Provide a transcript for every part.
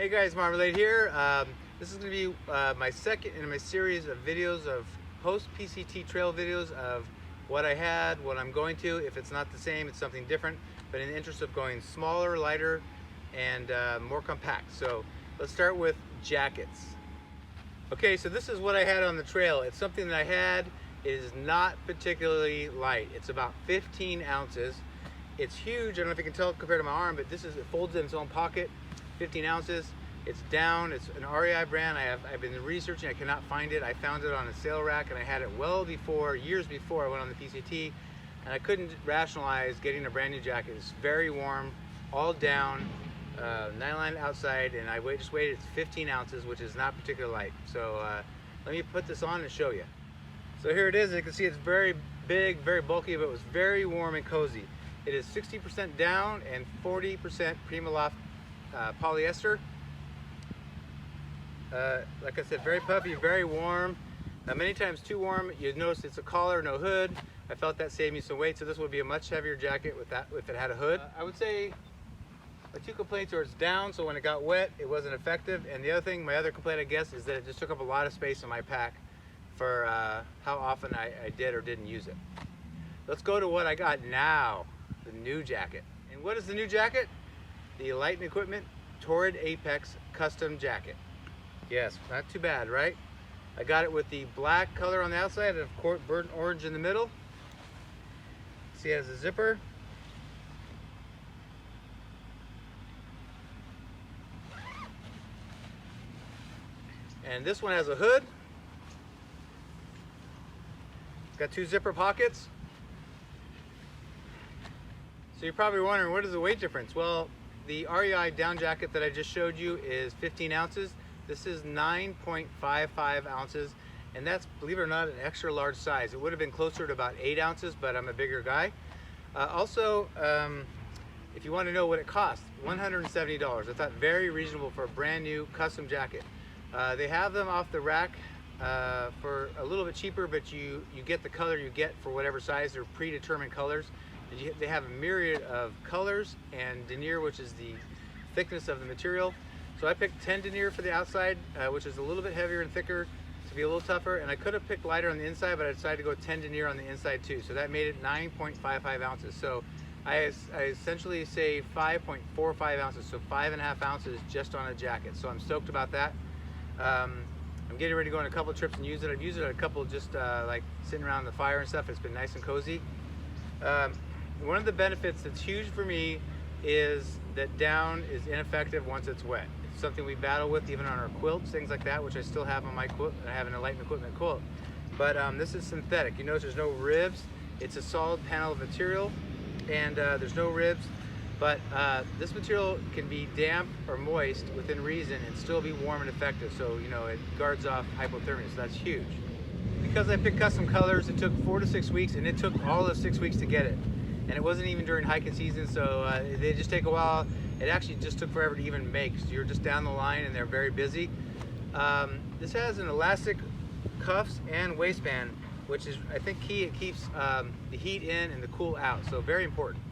Hey guys, Marmalade here. This is going to be my second in my series of videos of post-PCT trail videos of what I had, what I'm going to. If it's not the same, it's something different, but in the interest of going smaller, lighter, and more compact. So let's start with jackets. Okay, so this is what I had on the trail. It's something that I had. It is not particularly light. It's about 15 ounces. It's huge. I don't know if you can tell compared to my arm, but it folds in its own pocket. 15 ounces. It's down. It's an REI brand. I've been researching. I cannot find it. I found it on a sale rack, and I had it years before I went on the PCT, and I couldn't rationalize getting a brand new jacket. It's very warm, all down, nylon outside, and I just waited. It's 15 ounces, which is not particularly light. So let me put this on and show you. So here it is. You can see it's very big, very bulky, but it was very warm and cozy. It is 60% down and 40% PrimaLoft polyester. Like I said, very puffy, very warm. Many times too warm. You'd notice it's a collar, no hood. I felt that saved me some weight, so this would be a much heavier jacket with that if it had a hood. I would say my two complaints are it's down, so when it got wet, it wasn't effective. And the other thing, my other complaint, I guess, is that it just took up a lot of space in my pack for how often I did or didn't use it. Let's go to what I got now, the new jacket. And what is the new jacket? The Light & Equipment Torrid Apex Custom Jacket. Yes, not too bad, right? I got it with the black color on the outside and of course burnt orange in the middle. See, it has a zipper. And this one has a hood. It's got two zipper pockets. So you're probably wondering, what is the weight difference? Well, the REI down jacket that I just showed you is 15 ounces. This is 9.55 ounces, and that's, believe it or not, an extra large size. It would have been closer to about 8 ounces, but I'm a bigger guy. Also, if you want to know what it costs, $170. I thought very reasonable for a brand new custom jacket. They have them off the rack for a little bit cheaper, but you get the color you get for whatever size. They're predetermined colors. They have a myriad of colors and denier, which is the thickness of the material. So I picked 10 denier for the outside, which is a little bit heavier and thicker to be a little tougher. And I could have picked lighter on the inside, but I decided to go 10 denier on the inside too. So that made it 9.55 ounces. So I essentially saved 5.45 ounces, so 5.5 ounces just on a jacket. So I'm stoked about that. I'm getting ready to go on a couple of trips and use it. I've used it on a couple just like sitting around the fire and stuff. It's been nice and cozy. One of the benefits that's huge for me is that down is ineffective once it's wet. It's something we battle with even on our quilts, things like that, which I still have on my quilt. I have in a Light & Equipment quilt. But this is synthetic. You notice there's no ribs. It's a solid panel of material, and there's no ribs. But this material can be damp or moist within reason and still be warm and effective. So, you know, it guards off hypothermia, so that's huge. Because I picked custom colors, it took 4 to 6 weeks, and it took all of 6 weeks to get it. And it wasn't even during hiking season, so they just take a while. It actually just took forever to even make. So you're just down the line and they're very busy. This has an elastic cuffs and waistband, which is, I think, key. It keeps the heat in and the cool out, so very important.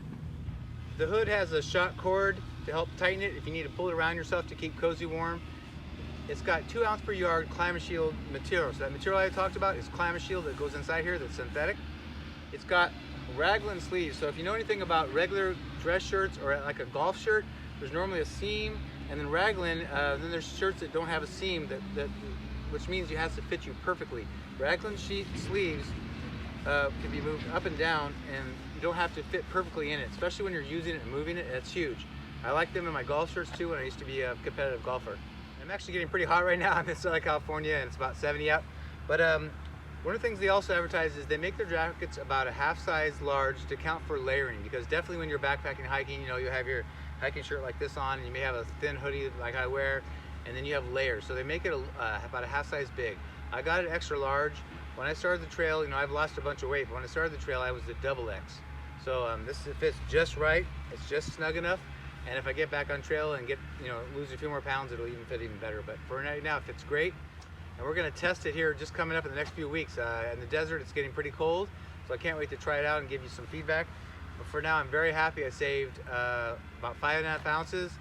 The hood has a shot cord to help tighten it if you need to pull it around yourself to keep cozy warm. It's got 2 ounce per yard ClimaShield material. So that material I talked about is ClimaShield that goes inside here that's synthetic. It's got raglan sleeves. So if you know anything about regular dress shirts or like a golf shirt, there's normally a seam, and then raglan, then there's shirts that don't have a seam, which means it has to fit you perfectly. Raglan sleeves can be moved up and down, and you don't have to fit perfectly in it, especially when you're using it and moving it. It's huge. I like them in my golf shirts too when I used to be a competitive golfer. I'm actually getting pretty hot right now. I'm in Southern California and it's about 70 out. But one of the things they also advertise is they make their jackets about a half size large to account for layering, because definitely when you're backpacking hiking, you know, you have your hiking shirt like this on, and you may have a thin hoodie like I wear, and then you have layers. So they make it about a half size big. I got it extra large. When I started the trail, you know, I've lost a bunch of weight, but when I started the trail, I was the XX. So this fits just right. It's just snug enough. And if I get back on trail and lose a few more pounds, it'll even fit even better. But for right now, it fits great. And we're going to test it here just coming up in the next few weeks. In the desert, it's getting pretty cold, so I can't wait to try it out and give you some feedback. But for now, I'm very happy. I saved about 5.5 ounces,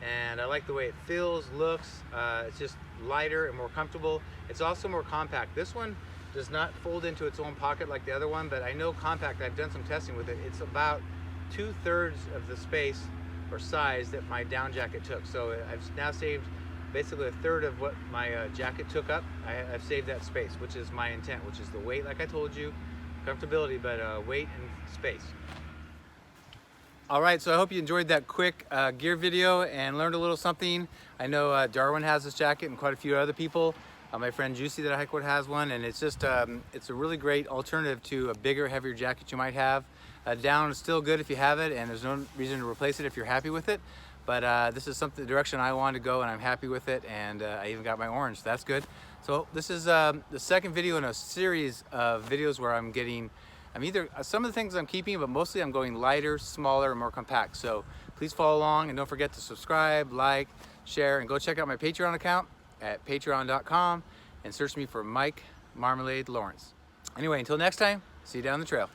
and I like the way it feels, looks. It's just lighter and more comfortable. It's also more compact. This one does not fold into its own pocket like the other one, but I know compact, I've done some testing with it. It's about 2/3 of the space or size that my down jacket took. So I've now saved basically 1/3 of what my jacket took up. I've saved that space, which is my intent, which is the weight, like I told you, comfortability, but weight and space. All right, so I hope you enjoyed that quick gear video and learned a little something. I know Darwin has this jacket and quite a few other people. My friend Juicy that I hike with has one, and it's just it's a really great alternative to a bigger, heavier jacket you might have. Down is still good if you have it, and there's no reason to replace it if you're happy with it. But this is the direction I wanted to go, and I'm happy with it, and I even got my orange, so that's good. So this is the second video in a series of videos where I'm either, some of the things I'm keeping, but mostly I'm going lighter, smaller, and more compact. So please follow along, and don't forget to subscribe, like, share, and go check out my Patreon account at patreon.com and search me for Mike Marmalade Lawrence. Anyway, until next time, see you down the trail.